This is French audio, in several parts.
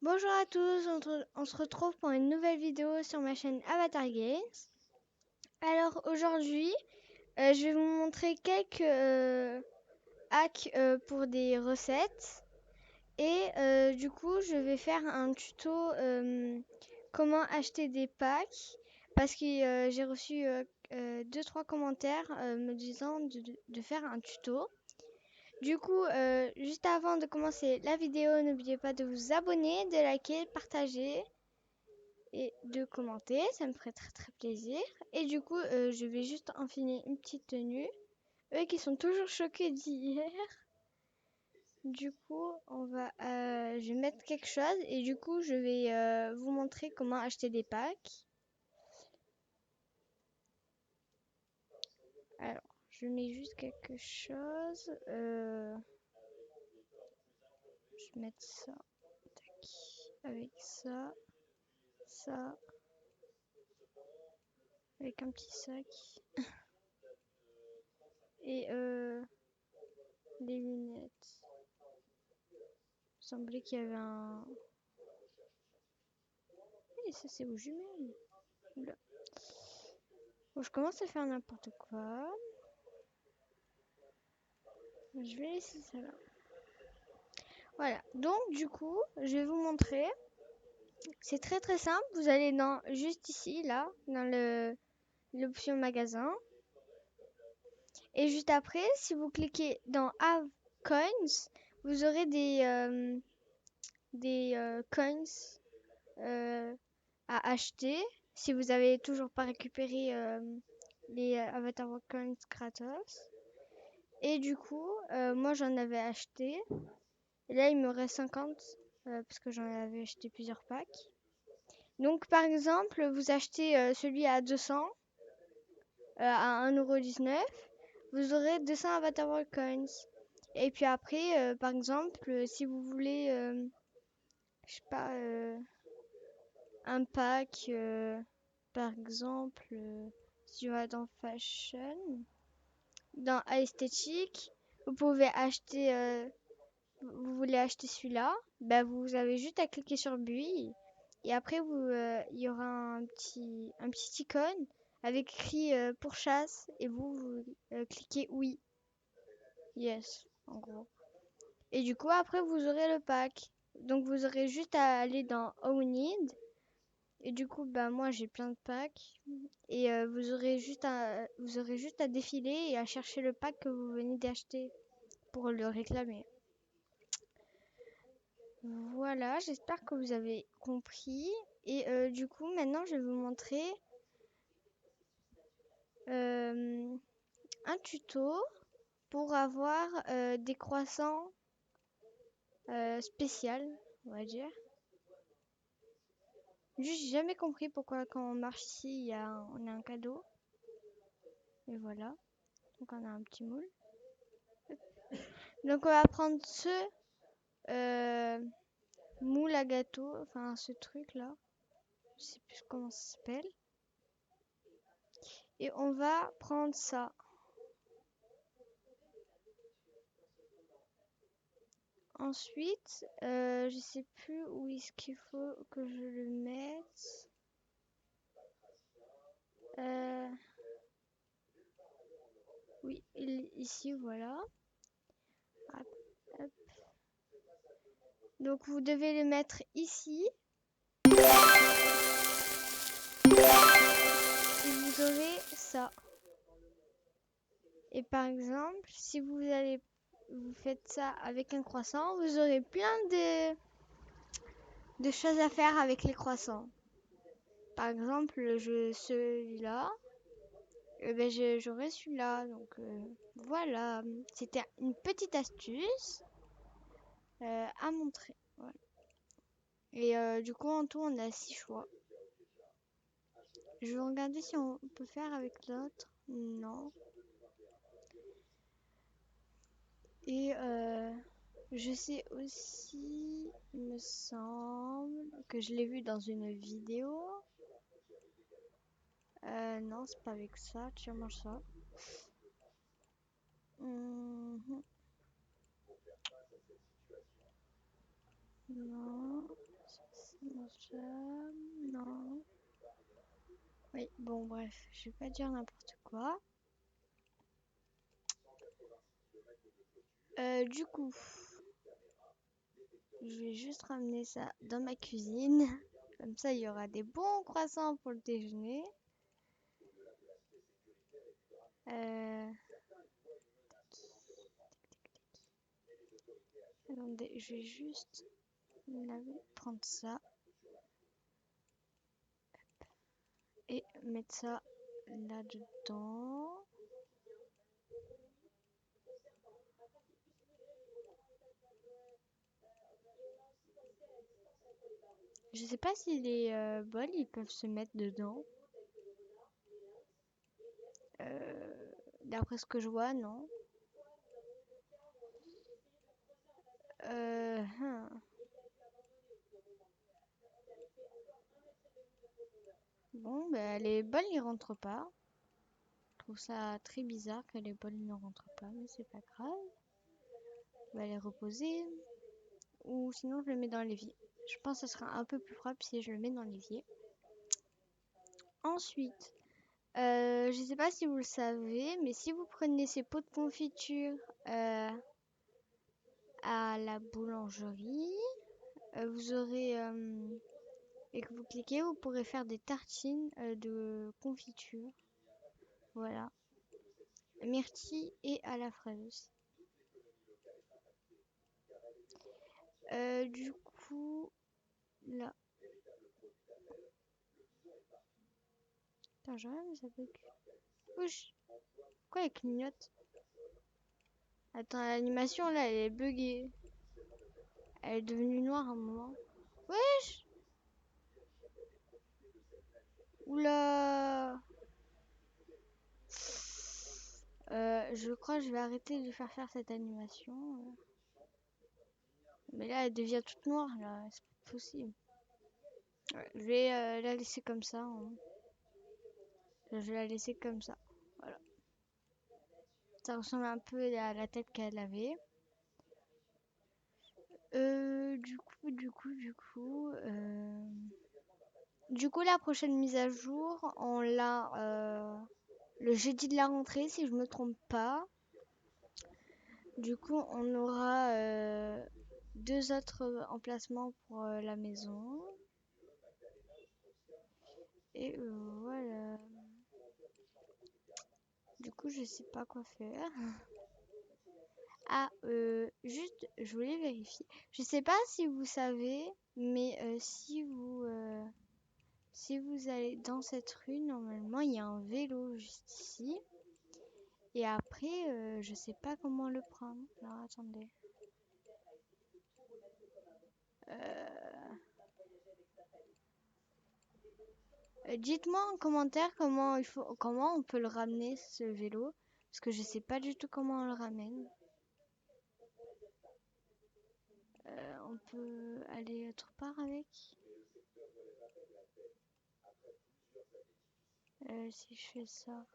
Bonjour à tous, on se retrouve pour une nouvelle vidéo sur ma chaîne Avatar Games. Alors aujourd'hui, je vais vous montrer quelques hacks pour des recettes. Et du coup, je vais faire un tuto comment acheter des packs. Parce que j'ai reçu 2-3 commentaires me disant de faire un tuto. Du coup, juste avant de commencer la vidéo, n'oubliez pas de vous abonner, de liker, partager et de commenter, ça me ferait très très plaisir. Et du coup, je vais juste enfiler une petite tenue. Eux qui sont toujours choqués d'hier. Du coup, je vais mettre quelque chose et du coup, je vais vous montrer comment acheter des packs. Alors, je mets juste quelque chose. Je vais mettre ça, tac, avec ça, ça, avec un petit sac et les lunettes. Il semblait qu'il y avait un. Et ça, c'est aux jumelles. Oula. Bon, je commence à faire n'importe quoi. Je vais laisser ça là. Voilà. Donc, du coup, je vais vous montrer. C'est très très simple. Vous allez dans juste ici, là, dans l'option magasin. Et juste après, si vous cliquez dans Have Coins, vous aurez des coins à acheter. Si vous avez toujours pas récupéré les Avatar Coins gratos. Et du coup, moi j'en avais acheté. Et là, il me reste 50 parce que j'en avais acheté plusieurs packs. Donc, par exemple, vous achetez celui à 200 à 1,19 €. Vous aurez 200 Avatar World Coins. Et puis après, par exemple, si vous voulez, je sais pas, un pack, par exemple, si tu vas dans Fashion, dans esthétique, vous pouvez acheter vous voulez acheter celui-là, bah vous avez juste à cliquer sur Buy et après il y aura un petit icône avec écrit pour chasse et vous cliquez oui, yes en gros. Et du coup après vous aurez le pack. Donc vous aurez juste à aller dans Own Need et du coup bah moi j'ai plein de packs et vous aurez juste à défiler et à chercher le pack que vous venez d'acheter pour le réclamer. Voilà, j'espère que vous avez compris. Et du coup, maintenant, je vais vous montrer un tuto pour avoir des croissants spéciaux, on va dire. Juste, j'ai jamais compris pourquoi quand on marche ici, on a un cadeau. Et voilà. Donc, on a un petit moule. Donc, on va prendre ce moule à gâteau, enfin, ce truc-là. Je sais plus comment ça s'appelle. Et on va prendre ça. Ensuite, je sais plus où est-ce qu'il faut que je le mette. Oui, ici, voilà. Hop, hop. Donc, vous devez le mettre ici. Et vous aurez ça. Et par exemple, si vous faites ça avec un croissant, vous aurez plein de choses à faire avec les croissants. Par exemple, celui-là, ben j'aurai celui-là. Donc voilà, c'était une petite astuce à montrer. Voilà. Et du coup, en tout, on a 6 choix. Je vais regarder si on peut faire avec l'autre. Non. Et je sais aussi, il me semble, que je l'ai vu dans une vidéo. Non, c'est pas avec ça. Tiens, mange ça. Non, Oui, bon, bref, je vais pas dire n'importe quoi. Du coup, je vais juste ramener ça dans ma cuisine. Comme ça, il y aura des bons croissants pour le déjeuner. Euh, Attendez, je vais juste prendre ça et mettre ça là-dedans. Je sais pas si les bols ils peuvent se mettre dedans. D'après ce que je vois, non. Euh, hmm. Bon, bah, les bols ils rentrent pas. Je trouve ça très bizarre que les bols ne rentrent pas, mais c'est pas grave. On va les reposer. Ou sinon, je le mets dans l'évier. Je pense que ce sera un peu plus propre si je le mets dans l'évier. Ensuite, je sais pas si vous le savez, mais si vous prenez ces pots de confiture à la boulangerie, vous aurez et que vous cliquez, vous pourrez faire des tartines de confiture. Voilà. Myrtille et à la fraise aussi. Du coup, là. Putain, j'ai rien, mais ça bug. Wesh. Pourquoi elle clignote? Attends, l'animation là, elle est buggée. Elle est devenue noire à un moment. Wesh. Oula. Je crois que je vais arrêter de faire cette animation. Mais là, elle devient toute noire, là. C'est pas possible. Ouais, je vais la laisser comme ça, hein. Je vais la laisser comme ça. Voilà. Ça ressemble un peu à la tête qu'elle avait. Du coup, la prochaine mise à jour, on l'a le jeudi de la rentrée, si je me trompe pas. Du coup, on aura deux autres emplacements pour la maison. Et voilà. Du coup, je sais pas quoi faire. Ah, juste, je voulais vérifier. Je sais pas si vous savez, mais si vous allez dans cette rue, normalement, il y a un vélo juste ici. Et après, je sais pas comment le prendre. Alors, attendez. Dites-moi en commentaire comment on peut le ramener ce vélo, parce que je sais pas du tout comment on le ramène. On peut aller autre part avec. Si je fais ça.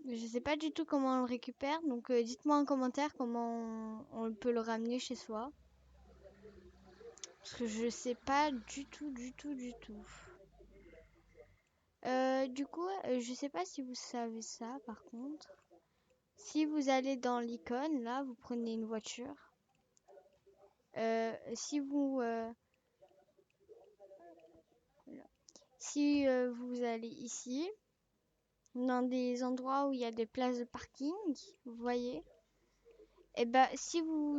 Je sais pas du tout comment on le récupère, donc dites-moi en commentaire comment on peut le ramener chez soi. Parce que je sais pas du tout, du tout, du tout. Du coup, je sais pas si vous savez ça par contre. Si vous allez dans l'icône, là, vous prenez une voiture. Si vous allez ici, dans des endroits où il y a des places de parking, vous voyez, et ben si vous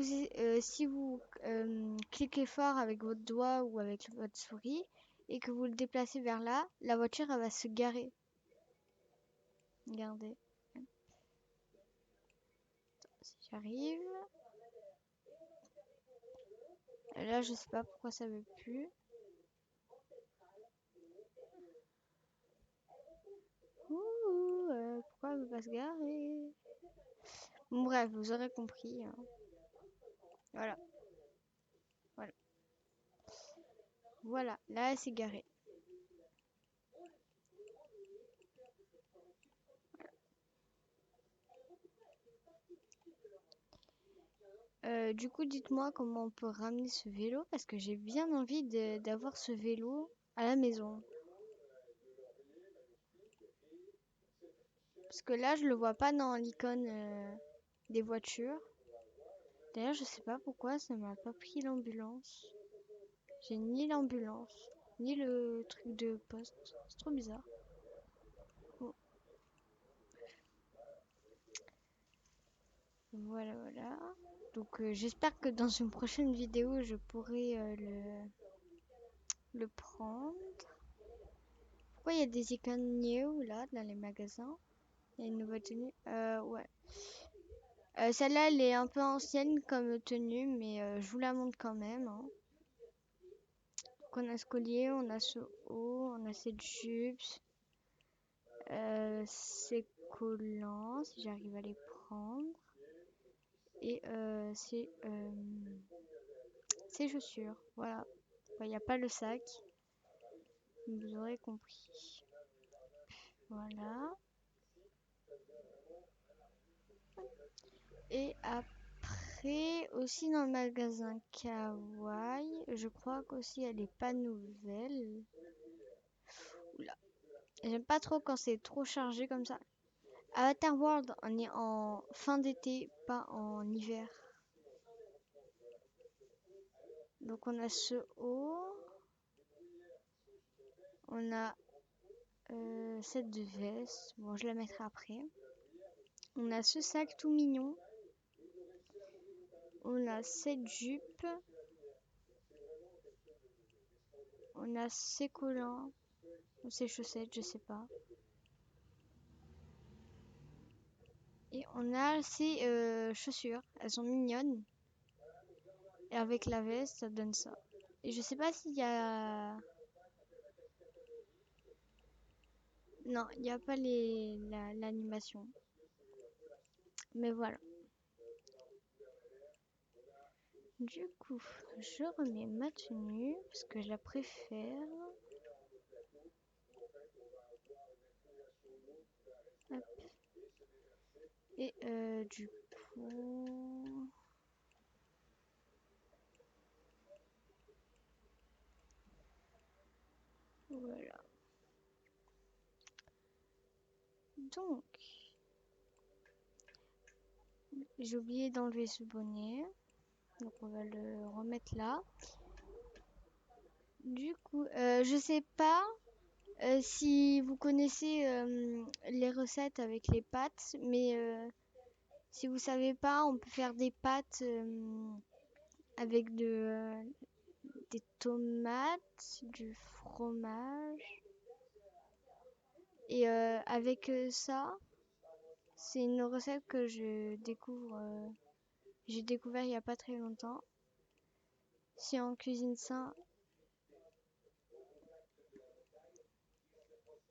cliquez fort avec votre doigt ou avec votre souris et que vous le déplacez vers là, la voiture elle va se garer. Regardez. Si j'arrive. Et là, je sais pas pourquoi ça veut plus. Ouh, pourquoi elle veut pas se garer? Bon, bref, vous aurez compris, hein. Voilà. Voilà. Voilà. Là, elle s'est garée. Du coup, dites-moi comment on peut ramener ce vélo parce que j'ai bien envie d'avoir ce vélo à la maison. Parce que là, je le vois pas dans l'icône des voitures. D'ailleurs, je sais pas pourquoi ça m'a pas pris l'ambulance. J'ai ni l'ambulance, ni le truc de poste. C'est trop bizarre. Bon, voilà, voilà. Donc, j'espère que dans une prochaine vidéo, je pourrai le prendre. Pourquoi il y a des icônes new là dans les magasins? Il y a une nouvelle tenue. Ouais. Celle-là, elle est un peu ancienne comme tenue, mais je vous la montre quand même, hein. Donc, on a ce collier, on a ce haut, on a cette jupe, ces collants, si j'arrive à les prendre, et ces chaussures. Voilà. Il n'y a pas le sac, vous aurez compris. Voilà. Et après, aussi dans le magasin Kawaii, je crois qu'aussi elle est pas nouvelle. Oula. J'aime pas trop quand c'est trop chargé comme ça. Avatar World, on est en fin d'été, pas en hiver. Donc on a ce haut. On a cette de veste. Bon, je la mettrai après. On a ce sac tout mignon. On a cette jupe. On a ces collants. Ou ces chaussettes, je sais pas. Et on a ces chaussures. Elles sont mignonnes. Et avec la veste, ça donne ça. Et je sais pas s'il y a... Non, il n'y a pas l'animation. Mais voilà. Du coup, je remets ma tenue parce que je la préfère. Hop. Et du coup... Voilà. Donc, j'ai oublié d'enlever ce bonnet. Donc on va le remettre là. Du coup, je sais pas si vous connaissez les recettes avec les pâtes, mais si vous savez pas, on peut faire des pâtes avec des tomates, du fromage. Et avec ça, c'est une recette que j'ai découvert il y a pas très longtemps. Si on cuisine ça,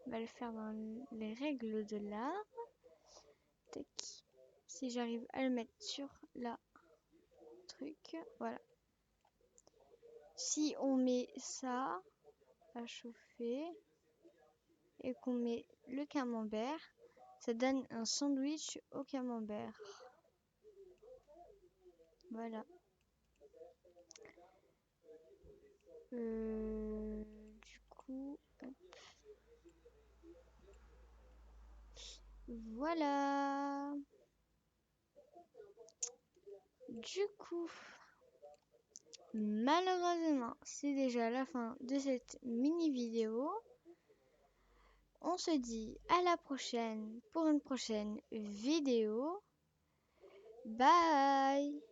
on va le faire dans les règles de l'art. Tac. Si j'arrive à le mettre sur la truc, voilà. Si on met ça à chauffer et qu'on met le camembert, ça donne un sandwich au camembert. Voilà. Du coup, hop. Voilà. Du coup, malheureusement, c'est déjà la fin de cette mini vidéo. On se dit à la prochaine pour une prochaine vidéo. Bye!